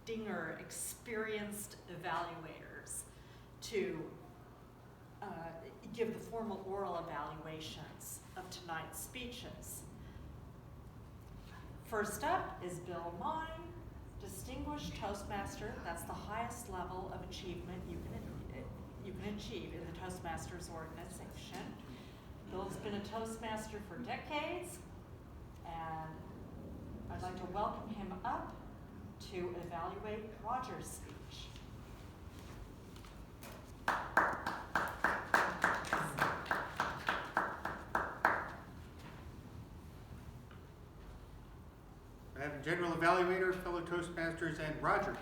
dinger, experienced evaluators to give the formal oral evaluations of tonight's speeches. First up is Bill Meyn, Distinguished Toastmaster. That's the highest level of achievement you can achieve in the Toastmasters organization. Bill's been a Toastmaster for decades, and I'd like to welcome him up to evaluate Roger's speech. Madam General Evaluator, fellow Toastmasters, and Roger.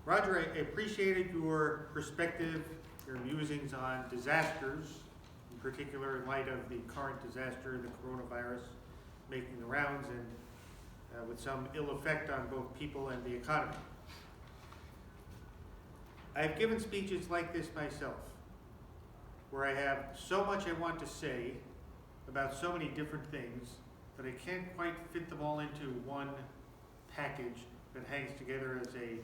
Roger, I appreciated your perspective, your musings on disasters, in particular in light of the current disaster, the coronavirus, making the rounds and with some ill effect on both people and the economy. I've given speeches like this myself, where I have so much I want to say about so many different things that I can't quite fit them all into one package that hangs together as a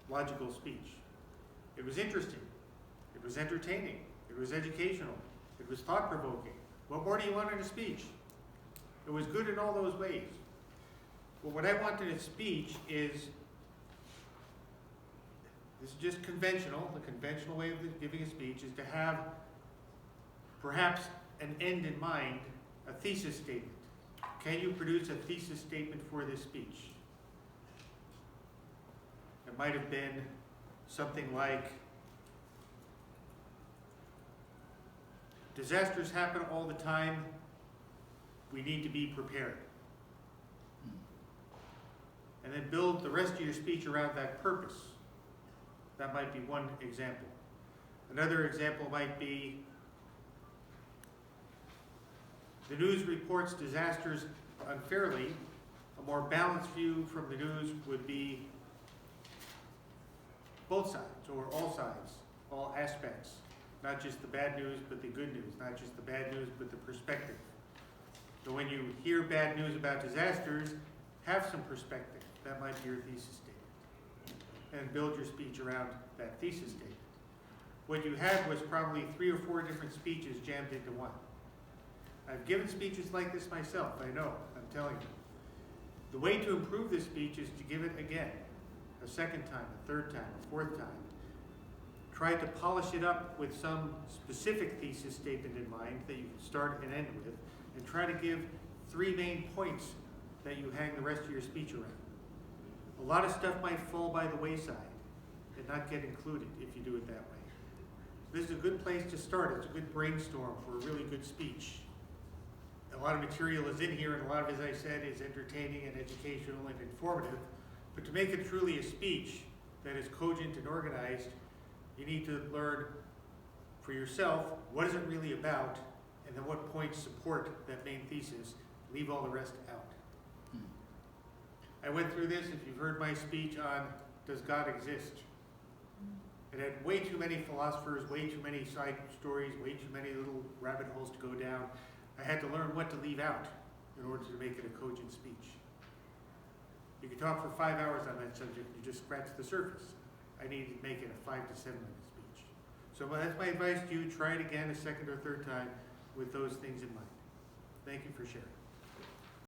logical speech. It was interesting. It was entertaining. It was educational. It was thought-provoking. What more do you want in a speech? It was good in all those ways. But what I want in a speech is, this is just conventional. The conventional way of giving a speech is to have perhaps an end in mind, a thesis statement. Can you produce a thesis statement for this speech? It might have been something like, disasters happen all the time. We need to be prepared. And then build the rest of your speech around that purpose. That might be one example. Another example might be, the news reports disasters unfairly. A more balanced view from the news would be both sides, or all sides, all aspects. Not just the bad news, but the good news. Not just the bad news, but the perspective. So when you hear bad news about disasters, have some perspective. That might be your thesis statement. And build your speech around that thesis statement. What you had was probably 3 or 4 different speeches jammed into one. I've given speeches like this myself, I know, I'm telling you. The way to improve this speech is to give it again, a second time, a third time, a 4th time. Try to polish it up with some specific thesis statement in mind that you can start and end with, and try to give 3 main points that you hang the rest of your speech around. A lot of stuff might fall by the wayside and not get included if you do it that way. This is a good place to start. It's a good brainstorm for a really good speech. A lot of material is in here, and a lot of it, as I said, is entertaining and educational and informative. But to make it truly a speech that is cogent and organized, you need to learn for yourself what is it really about, and then what points support that main thesis. Leave all the rest out. I went through this, if you've heard my speech on does God exist? It had way too many philosophers, way too many side stories, way too many little rabbit holes to go down. I had to learn what to leave out in order to make it a cogent speech. You could talk for 5 hours on that subject, you just scratch the surface. I needed to make it a 5 to 7 minute speech. So that's my advice to you. Try it again a second or third time with those things in mind. Thank you for sharing.